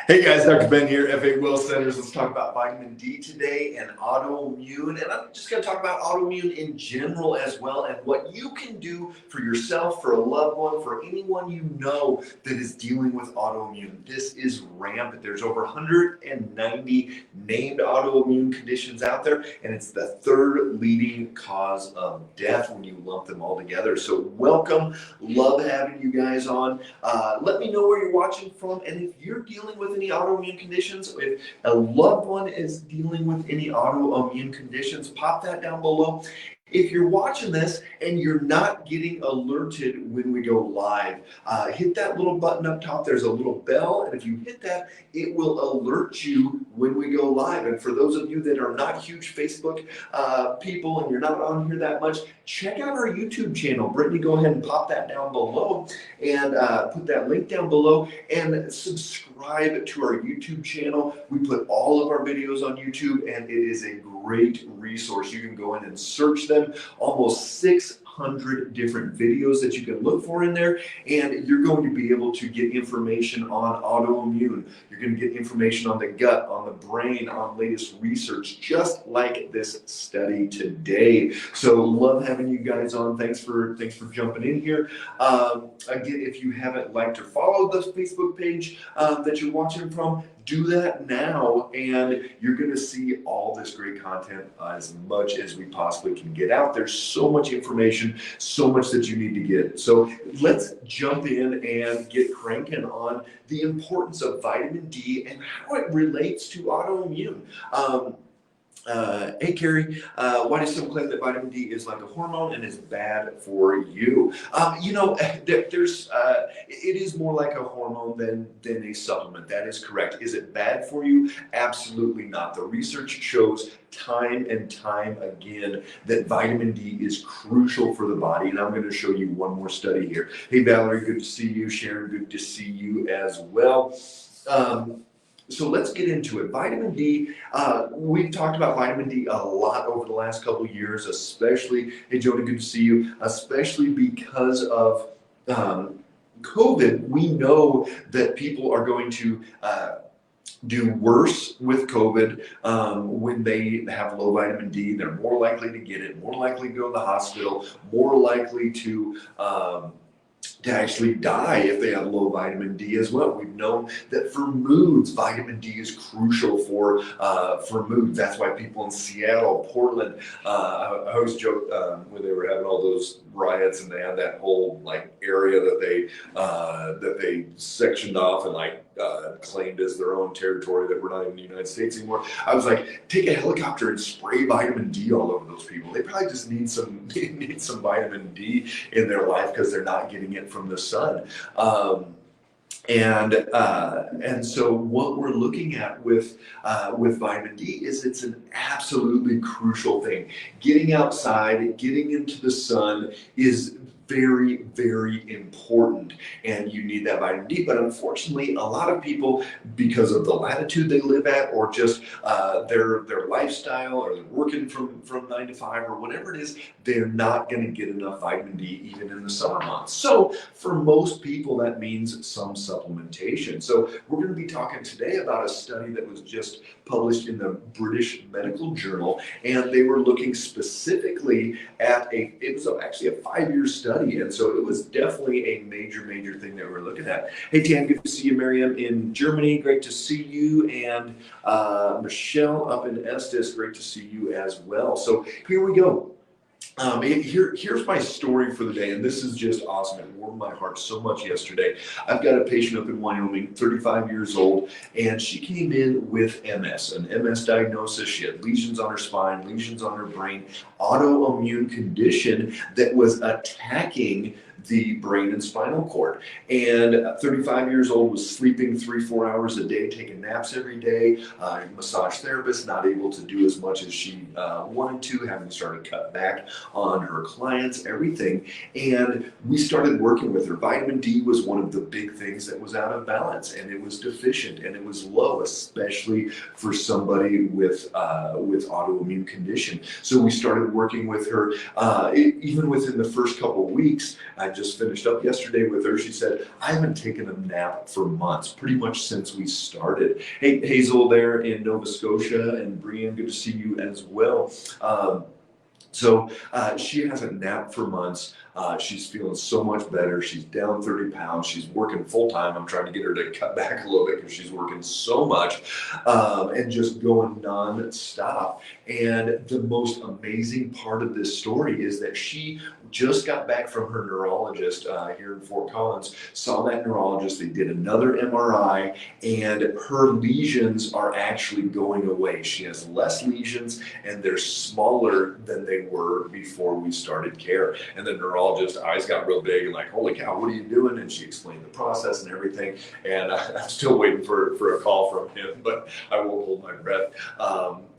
Hey guys, Dr. Ben here, FA Well Centers. Let's talk about vitamin D today and autoimmune. And I'm just going to talk about autoimmune in general as well, and what you can do for yourself, for a loved one, for anyone you know that is dealing with autoimmune. This is rampant. There's over 190 named autoimmune conditions out there, and it's the third leading cause of death when you lump them all together. So welcome. Love having you guys on. Let me know where you're watching from, and if you're dealing with any autoimmune conditions, if a loved one is dealing with any autoimmune conditions, pop that down below. If you're watching this and you're not getting alerted when we go live, hit that little button up top. There's a little bell, and if you hit that, it will alert you when we go live. And for those of you that are not huge Facebook people and you're not on here that much, check out our YouTube channel. Brittany, go ahead and pop that down below and put that link down below and subscribe to our YouTube channel. We put all of our videos on YouTube, and it is a great resource. You can go in and search them. Almost 600 different videos that you can look for in there, and you're going to be able to get information on autoimmune. You're going to get information on the gut, on the brain, on latest research, just like this study today. So love having you guys on. Thanks for jumping in here. Again, if you haven't liked or followed the Facebook page that you're watching from, do that now, and you're going to see all this great content as much as we possibly can get out. There's so much information, so much that you need to get. So let's jump in and get cranking on the importance of vitamin D and how it relates to autoimmune. Hey Carrie, why do some claim that vitamin D is like a hormone and is bad for you? It is more like a hormone than a supplement. That is correct. Is it bad for you? Absolutely not. The research shows time and time again that vitamin D is crucial for the body, and I'm going to show you one more study here. Hey Valerie, good to see you. Sharon, good to see you as well. So let's get into it. Vitamin D, we've talked about vitamin D a lot over the last couple of years, especially, hey Jody, good to see you, especially because of COVID. We know that people are going to do worse with COVID when they have low vitamin D. They're more likely to get it, more likely to go to the hospital, more likely to actually die if they have low vitamin D as well. We've known that for moods, vitamin D is crucial for moods. That's why people in Seattle, Portland, I always joke when they were having all those riots and they had that whole area that they sectioned off and claimed as their own territory, that we're not in the United States anymore. I was like, take a helicopter and spray vitamin D all over those people. They probably just need some vitamin D in their life because they're not getting it from the sun. And so what we're looking at with vitamin D is it's an absolutely crucial thing. Getting outside, getting into the sun is very, very important, and you need that vitamin D. But unfortunately, a lot of people, because of the latitude they live at, or just their lifestyle, or they're working from 9 to 5 or whatever it is, they're not going to get enough vitamin D even in the summer months. So for most people, that means some supplementation. So we're going to be talking today about a study that was just published in the British Medical Journal, and they were looking specifically at it was actually a 5-year study. And so it was definitely a major thing that we're looking at. Hey, Tan, good to see you. Miriam in Germany, great to see you. And Michelle up in Estes, great to see you as well. So here we go. Here's my story for the day, and this is just awesome. It warmed my heart so much yesterday. I've got a patient up in Wyoming, 35 years old, and she came in with MS, an MS diagnosis. She had lesions on her spine, lesions on her brain, autoimmune condition that was attacking the brain and spinal cord. And 35 years old, was sleeping 3-4 hours a day, taking naps every day, massage therapist, not able to do as much as she wanted to, having started to cut back on her clients, everything. And we started working with her. Vitamin D was one of the big things that was out of balance, and it was deficient, and it was low, especially for somebody with autoimmune condition. So we started working with her. Even within the first couple of weeks, I just finished up yesterday with her. She said, I haven't taken a nap for months, pretty much since we started. Hey, Hazel there in Nova Scotia, and Brian, good to see you as well. She hasn't napped for months. She's feeling so much better. She's down 30 pounds. She's working full time. I'm trying to get her to cut back a little bit because she's working so much and just going non-stop. And the most amazing part of this story is that she just got back from her neurologist here in Fort Collins, saw that neurologist. They did another MRI, and her lesions are actually going away. She has less lesions, and they're smaller than they were before we started care. And the neurologist's eyes got real big and like, holy cow, what are you doing? And she explained the process and everything. And I'm still waiting for a call from him, but I won't hold my breath.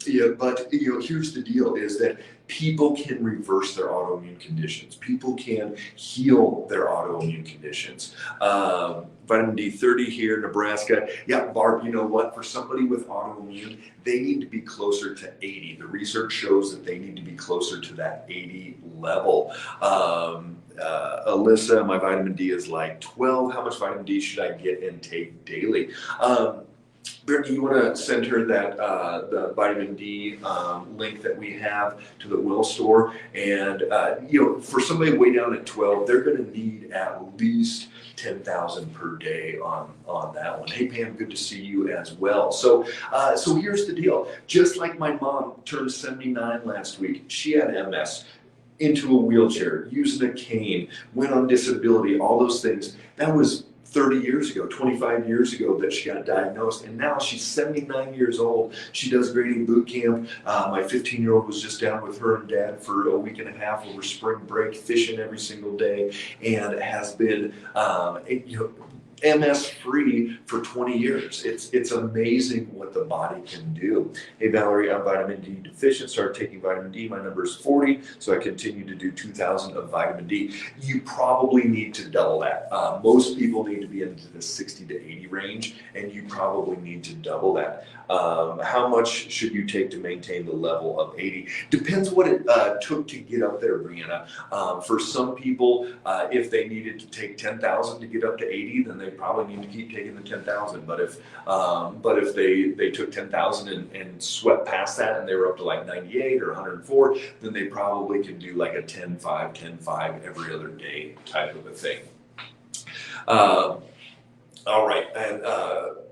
Here's the deal is that people can reverse their autoimmune conditions. People can heal their autoimmune conditions. Vitamin D 30 here, Nebraska. Yeah, Barb, you know what? For somebody with autoimmune, they need to be closer to 80. The research shows that they need to be closer to that 80 level. Alyssa, my vitamin D is like 12. How much vitamin D should I get and take daily? Brittany, you want to send her that the vitamin D link that we have to the Will store, and for somebody way down at 12, they're going to need at least 10,000 per day on that one. Hey Pam, good to see you as well. So here's the deal. Just like my mom turned 79 last week, she had MS. Into a wheelchair, using a cane, went on disability, all those things. That was 30 years ago, 25 years ago that she got diagnosed, and now she's 79 years old. She does grading boot camp. My 15-year-old was just down with her and dad for a week and a half over spring break, fishing every single day, and has been MS free for 20 years. It's amazing what the body can do. Hey Valerie, I'm vitamin D deficient. Started taking vitamin D. My number is 40, so I continue to do 2,000 of vitamin D. You probably need to double that. Most people need to be into the 60 to 80 range, and you probably need to double that. How much should you take to maintain the level of 80? Depends what it took to get up there, Brianna. For some people, if they needed to take 10,000 to get up to 80, then they probably need to keep taking the 10,000. But if they took 10,000 and swept past that and they were up to like 98 or 104, then they probably can do like a 10-5, 10-5 every other day type of a thing. All right, and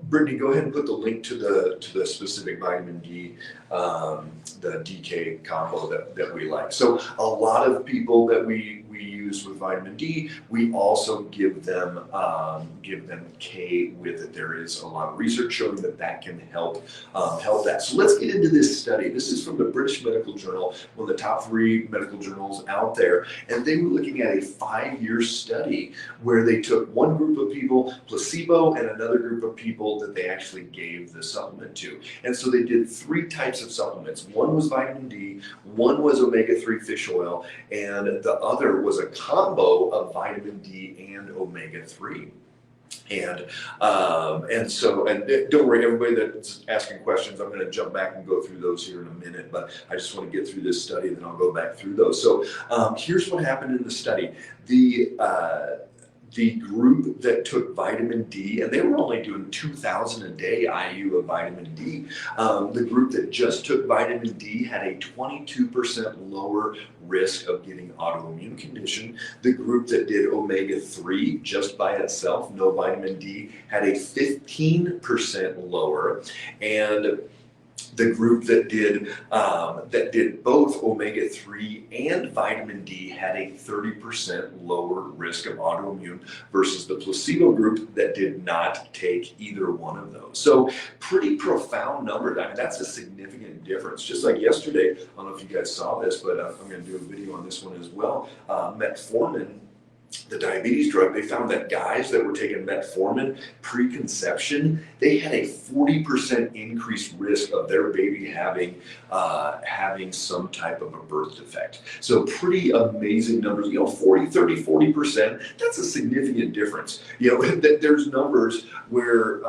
Brittany, go ahead and put the link to the specific vitamin D, the DK combo that we like. So a lot of people that we use with vitamin D, we also give them K with it. There is a lot of research showing that can help that. So let's get into this study. This is from the British Medical Journal, one of the top 3 medical journals out there, and they were looking at a 5-year study where they took one group of people, placebo, and another group of people that they actually gave the supplement to. And so they did 3 types of supplements. One was vitamin D, one was omega-3 fish oil, and the other was a combo of vitamin D and omega-3. And don't worry, everybody that's asking questions, I'm going to jump back and go through those here in a minute, but I just want to get through this study, then I'll go back through those. So here's what happened in the study. The group that took vitamin D, and they were only doing 2,000 a day IU of vitamin D. The group that just took vitamin D had a 22% lower risk of getting autoimmune condition. The group that did omega-3 just by itself, no vitamin D, had a 15% lower. And the group that did both omega-3 and vitamin D had a 30% lower risk of autoimmune versus the placebo group that did not take either one of those. So pretty profound number. I mean, that's a significant difference. Just like yesterday, I don't know if you guys saw this, but I'm going to do a video on this one as well. Metformin, the diabetes drug, they found that guys that were taking metformin preconception, they had a 40% increased risk of their baby having some type of a birth defect. So pretty amazing numbers, 40, 30, 40%, that's a significant difference. There's numbers where,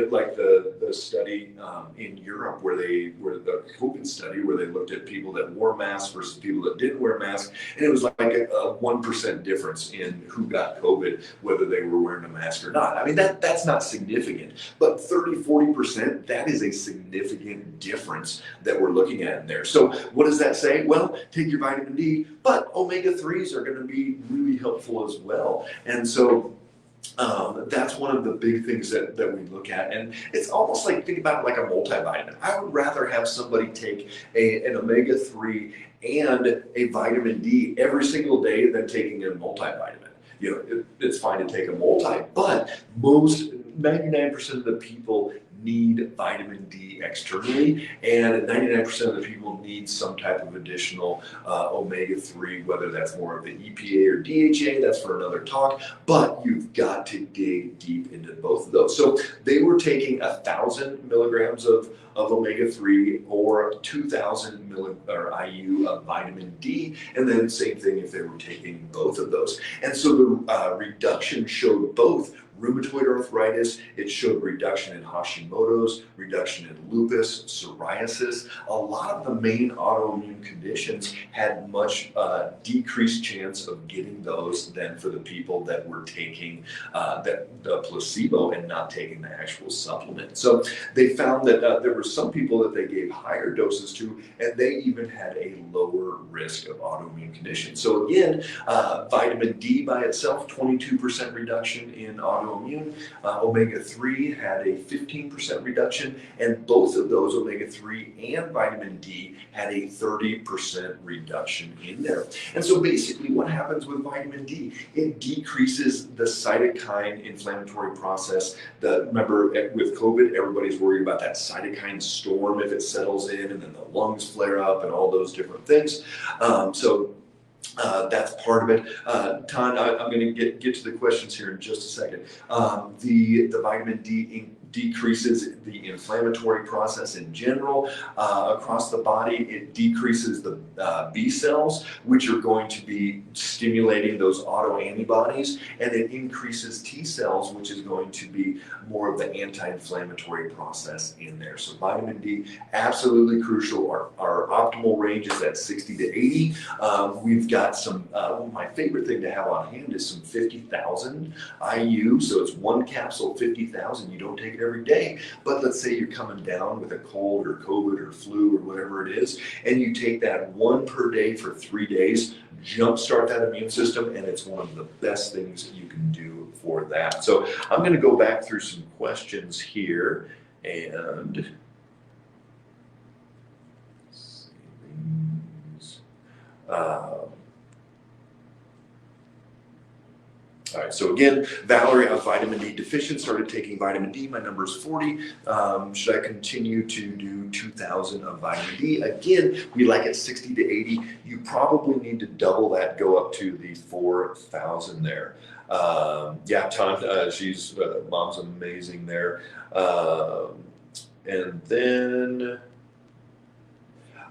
like the study in Europe where the COVID study where they looked at people that wore masks versus people that didn't wear masks, and it was like a 1% difference difference in who got COVID, whether they were wearing a mask or not. I mean, that's not significant, but 30–40%, that is a significant difference that we're looking at in there. So what does that say? Well, take your vitamin D, but omega-3s are going to be really helpful as well. And so that's one of the big things that we look at. And it's almost like, think about it like a multivitamin. I would rather have somebody take an omega-3 and a vitamin D every single day than taking a multivitamin. You know, it's fine to take a multi, but 99% of the people need vitamin D externally, and 99% of the people need some type of additional omega-3, whether that's more of the EPA or DHA, that's for another talk, but you've got to dig deep into both of those. So they were taking 1,000 milligrams of omega-3 or 2,000 IU of vitamin D, and then same thing if they were taking both of those. And so the reduction showed both rheumatoid arthritis, it showed reduction in Hashimoto's, reduction in lupus, psoriasis. A lot of the main autoimmune conditions had much decreased chance of getting those than for the people that were taking the placebo and not taking the actual supplement. So they found that there were some people that they gave higher doses to, and they even had a lower risk of autoimmune conditions. So again, vitamin D by itself, 22% reduction in autoimmune. Omega-3 had a 15% reduction, and both of those, omega-3 and vitamin D, had a 30% reduction in there. And so basically what happens with vitamin D, it decreases the cytokine inflammatory process. Remember with COVID, everybody's worried about that cytokine storm if it settles in, and then the lungs flare up and all those different things. That's part of it. Ton, I'm going to get to the questions here in just a second. The vitamin D decreases the inflammatory process in general across the body. It decreases the B cells, which are going to be stimulating those autoantibodies, and it increases T cells, which is going to be more of the anti-inflammatory process in there. So vitamin D, absolutely crucial. Our optimal range is at 60 to 80. We've got some, my favorite thing to have on hand is some 50,000 IU. So it's one capsule, 50,000. You don't take it every day, but let's say you're coming down with a cold or COVID or flu or whatever it is, and you take that one per day for 3 days, jumpstart that immune system, and it's one of the best things you can do for that. So I'm going to go back through some questions here, and all right, so again, Valerie, I'm vitamin D deficient, started taking vitamin D, my number is 40. Should I continue to do 2,000 of vitamin D? Again, we like it 60 to 80. You probably need to double that, go up to the 4,000 there. Yeah, Ton, mom's amazing there. And then,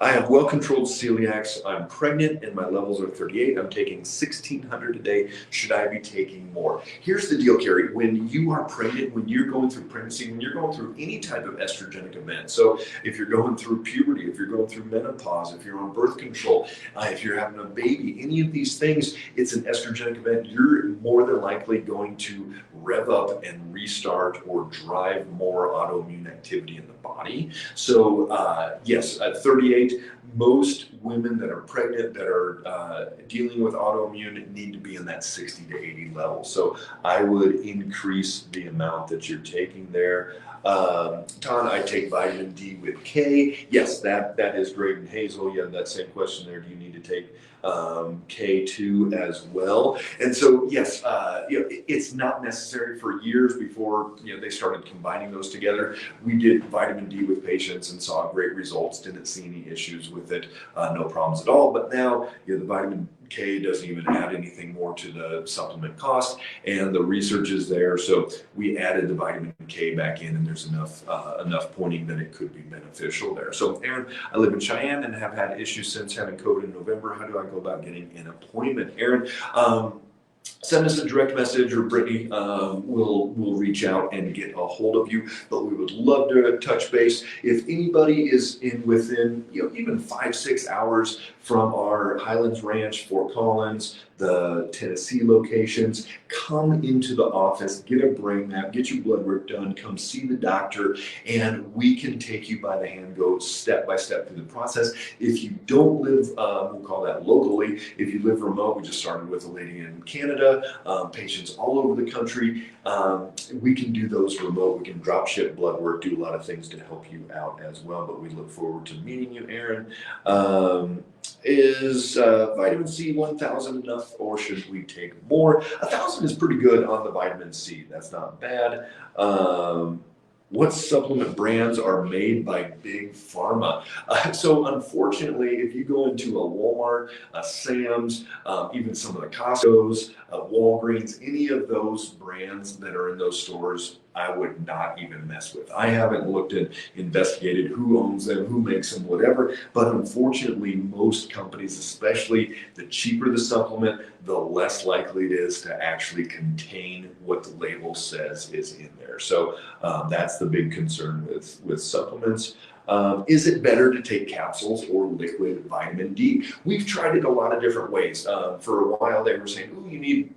I have well-controlled celiacs. I'm pregnant and my levels are 38. I'm taking 1,600 a day. Should I be taking more? Here's the deal, Carrie. When you are pregnant, when you're going through pregnancy, when you're going through any type of estrogenic event, so if you're going through puberty, if you're going through menopause, if you're on birth control, if you're having a baby, any of these things, it's an estrogenic event. You're more than likely going to rev up and restart or drive more autoimmune activity in the body. So yes, at 38, most women that are pregnant that are dealing with autoimmune need to be in that 60 to 80 level. So I would increase the amount that you're taking there. Ton, I take vitamin D with K. Yes, that is great. And Hazel, you have that same question there. Do you need to take K2 as well? And so yes, it's not necessary. For years before they started combining those together, we did vitamin D with patients and saw great results, didn't see any issues with it, no problems at all. But now the vitamin K doesn't even add anything more to the supplement cost, and the research is there. So we added the vitamin K back in, and there's enough pointing that it could be beneficial there. So Aaron, I live in Cheyenne and have had issues since having COVID in November. How do I go about getting an appointment? Aaron, send us a direct message, or Brittany will reach out and get a hold of you. But we would love to touch base. If anybody is within even 5-6 hours from our Highlands Ranch, Fort Collins, the Tennessee locations, come into the office, get a brain map, get your blood work done, come see the doctor, and we can take you by the hand, go step by step through the process. If you don't live, we'll call that locally. If you live remote, we just started with a lady in Canada, patients all over the country. We can do those remote. We can drop ship blood work, do a lot of things to help you out as well. But we look forward to meeting you, Aaron. Is vitamin C 1,000 enough, or should we take more? 1,000 is pretty good on the vitamin C. That's not bad. What supplement brands are made by big pharma? So unfortunately, if you go into a Walmart, a Sam's, even some of the Costco's, Walgreens, any of those brands that are in those stores, I would not even mess with. I haven't looked at, investigated who owns them, who makes them, whatever. But unfortunately, most companies, especially the cheaper the supplement, the less likely it is to actually contain what the label says is in there. So that's the big concern with supplements. Is it better to take capsules or liquid vitamin D? We've tried it a lot of different ways. For a while, they were saying, oh, you need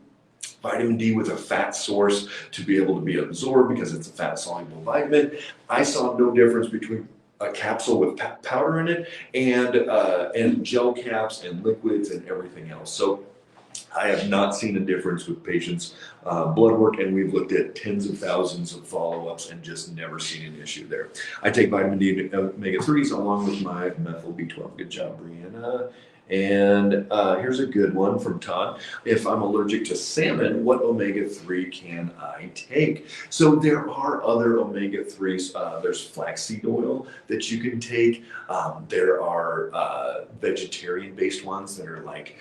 vitamin D with a fat source to be able to be absorbed because it's a fat soluble vitamin. I saw no difference between a capsule with powder in it and gel caps and liquids and everything else. So I have not seen a difference with patients' blood work, and we've looked at tens of thousands of follow-ups and just never seen an issue there. I take vitamin D omega-3s along with my methyl B12. Good job, Brianna. And here's a good one from Todd. If I'm allergic to salmon, what omega-3 can I take? So there are other omega-3s. There's flaxseed oil that you can take. There are vegetarian-based ones that are like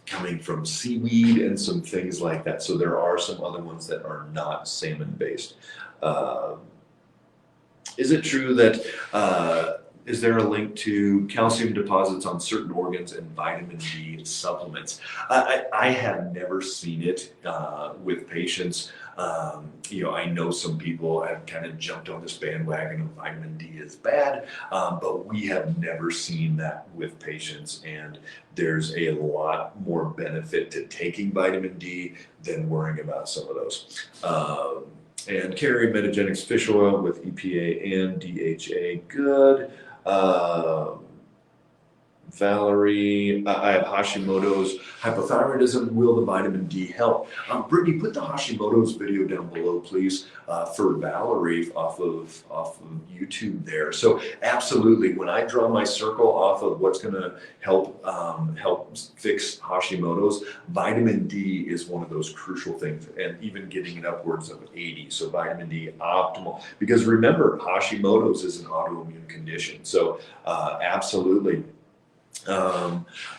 coming from seaweed and some things like that. So there are some other ones that are not salmon-based. Is it true that is there a link to calcium deposits on certain organs and vitamin D supplements? I have never seen it with patients. I know some people have kind of jumped on this bandwagon of vitamin D is bad, but we have never seen that with patients. And there's a lot more benefit to taking vitamin D than worrying about some of those. And carry Metagenics fish oil with EPA and DHA, good. Valerie, I have Hashimoto's hypothyroidism. Will the vitamin D help? Brittany, put the Hashimoto's video down below, please, for Valerie off of YouTube there. So absolutely, when I draw my circle off of what's going to help fix Hashimoto's, vitamin D is one of those crucial things, and even getting it upwards of 80. So vitamin D optimal, because remember, Hashimoto's is an autoimmune condition. So absolutely.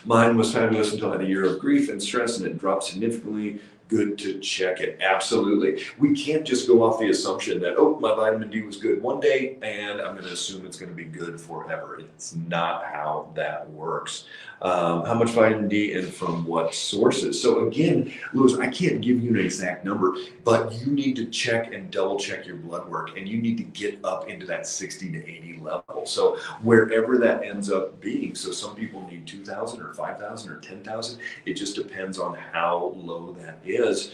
Mine was fabulous until I had a year of grief and stress, and it dropped significantly. Good to check it. Absolutely. We can't just go off the assumption that, oh, my vitamin D was good one day and I'm going to assume it's going to be good forever. It's not how that works. How much vitamin D and from what sources? So again, Louis, I can't give you an exact number, but you need to check and double check your blood work, and you need to get up into that 60 to 80 level. So wherever that ends up being, so some people need 2,000 or 5,000 or 10,000. It just depends on how low that is.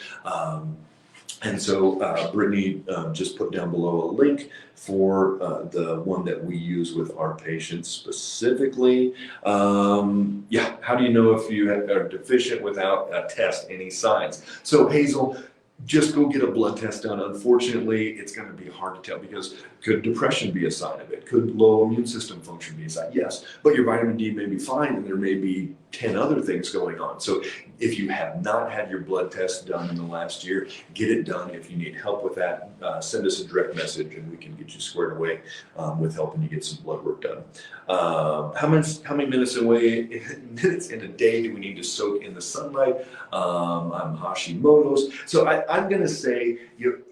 And so Brittany just put down below a link for the one that we use with our patients specifically. Yeah, how do you know if you are deficient without a test, any signs? So Hazel, just go get a blood test done. Unfortunately, it's going to be hard to tell, because could depression be a sign of it? Could low immune system function be a sign? Yes, but your vitamin D may be fine, and there may be 10 other things going on. So if you have not had your blood test done in the last year, get it done. If you need help with that, send us a direct message and we can get you squared away with helping you get some blood work done. How many minutes in a day do we need to soak in the sunlight? I'm Hashimoto's. So I'm going to say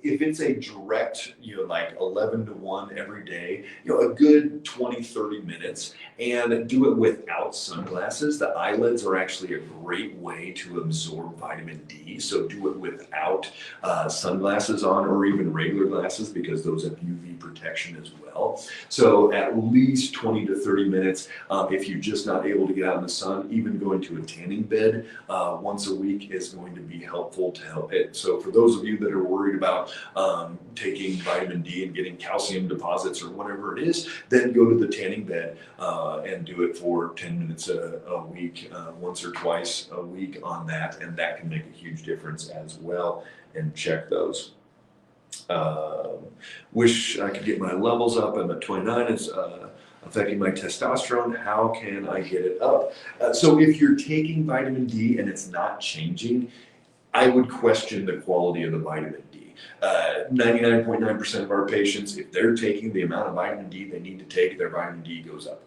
if it's a direct, like 11 to 1 every day, a good 20, 30 minutes, and do it without sunglasses. The eyelids are actually a great way to absorb vitamin D. So do it without sunglasses on, or even regular glasses, because those have UV protection as well. So at least 20 to 30 minutes. If you're just not able to get out in the sun, even going to a tanning bed once a week is going to be helpful to help it. So for those of you that are worried about taking vitamin D and getting calcium deposits or whatever it is, then go to the tanning bed and do it for 10 minutes a week, once or twice a week on that, and that can make a huge difference as well. And check those. Wish I could get my levels up. I'm at 29. It's affecting my testosterone. How can I get it up? So if you're taking vitamin D and it's not changing, I would question the quality of the vitamin D. 99.9% of our patients, if they're taking the amount of vitamin D they need to take, their vitamin D goes up.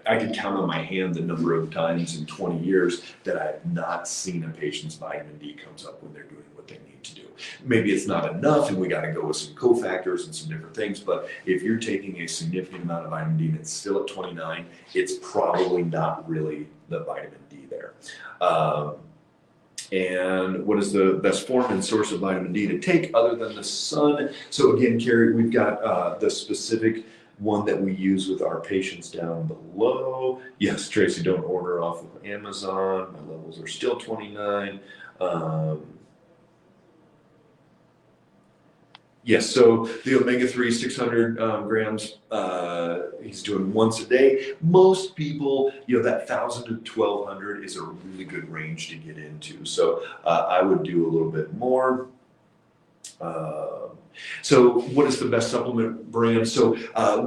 I could count on my hand the number of times in 20 years that I have not seen a patient's vitamin D comes up when they're doing what they need to do. Maybe it's not enough and we got to go with some cofactors and some different things, but if you're taking a significant amount of vitamin D and it's still at 29, it's probably not really the vitamin D there. And what is the best form and source of vitamin D to take other than the sun? So again, Carrie, we've got the specific one that we use with our patients down below. Yes, Tracy, don't order off of Amazon. My levels are still 29. Yes, so the omega-3 600 grams, he's doing once a day. Most people, that 1,000 to 1,200 is a really good range to get into. So I would do a little bit more. So what is the best supplement brand? So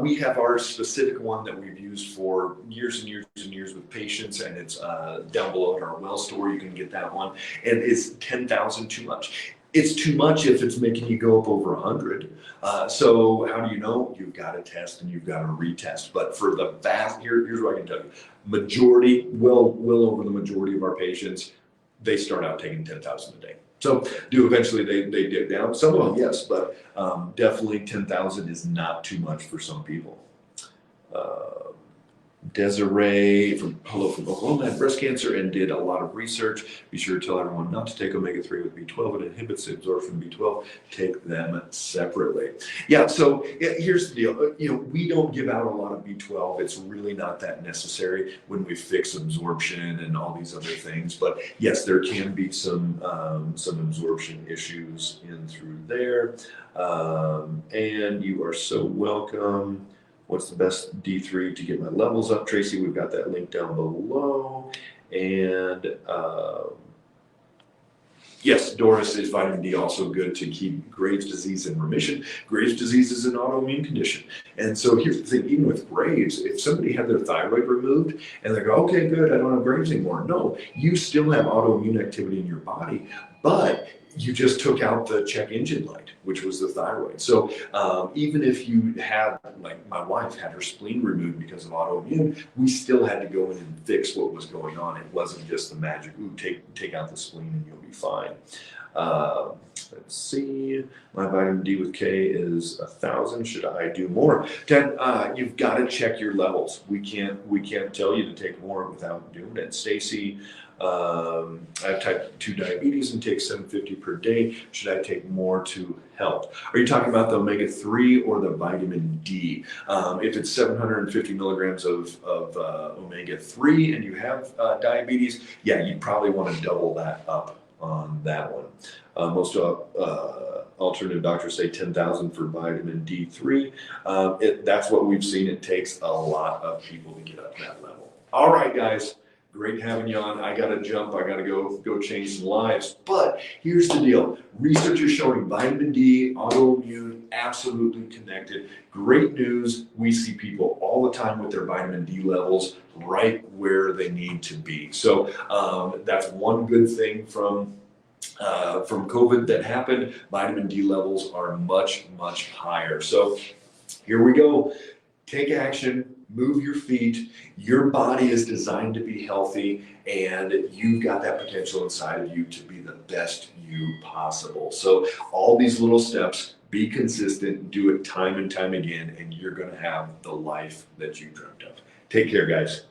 we have our specific one that we've used for years and years and years with patients, and it's down below at our Well store. You can get that one, and it's 10,000 too much. It's too much if it's making you go up over 100. So how do you know? You've got to test and you've got to retest. But for the here's what I can tell you: majority, well over the majority of our patients, they start out taking 10,000 a day. So eventually they dip down. Some of them, yes, but definitely 10,000 is not too much for some people. Desiree from Oklahoma had breast cancer and did a lot of research. Be sure to tell everyone not to take omega-3 with B12. It inhibits the absorption of B12. Take them separately. Yeah, so here's the deal. We don't give out a lot of B12. It's really not that necessary when we fix absorption and all these other things. But yes, there can be some absorption issues in through there. And you are so welcome. What's the best D3 to get my levels up? Tracy, we've got that link down below. And yes, Doris, is vitamin D also good to keep Graves' disease in remission? Graves' disease is an autoimmune condition. And so here's the thing, even with Graves, if somebody had their thyroid removed and they go, okay, good, I don't have Graves anymore. No, you still have autoimmune activity in your body, but you just took out the check engine light, which was the thyroid. So even if you had, like my wife had her spleen removed because of autoimmune, we still had to go in and fix what was going on. It wasn't just the magic, ooh, take out the spleen and you'll be fine. Let's see, my vitamin D with K is 1,000. Should I do more? Ted, you've got to check your levels. We can't tell you to take more without doing it. Stacy, I have type 2 diabetes and take 750 per day. Should I take more to help? Are you talking about the omega-3 or the vitamin D? If it's 750 milligrams of omega-3 and you have diabetes, yeah, you'd probably want to double that up on that one. Most alternative doctors say 10,000 for vitamin D3. That's what we've seen. It takes a lot of people to get up that level. All right, guys. Great having you on. I got to jump. I got to go change some lives. But here's the deal. Research is showing vitamin D, autoimmune, absolutely connected. Great news. We see people all the time with their vitamin D levels right where they need to be. So that's one good thing from COVID that happened. Vitamin D levels are much, much higher. So here we go. Take action. move your feet. Your body is designed to be healthy, and you've got that potential inside of you to be the best you possible. So all these little steps, be consistent, do it time and time again, and you're going to have the life that you dreamt of. Take care, guys.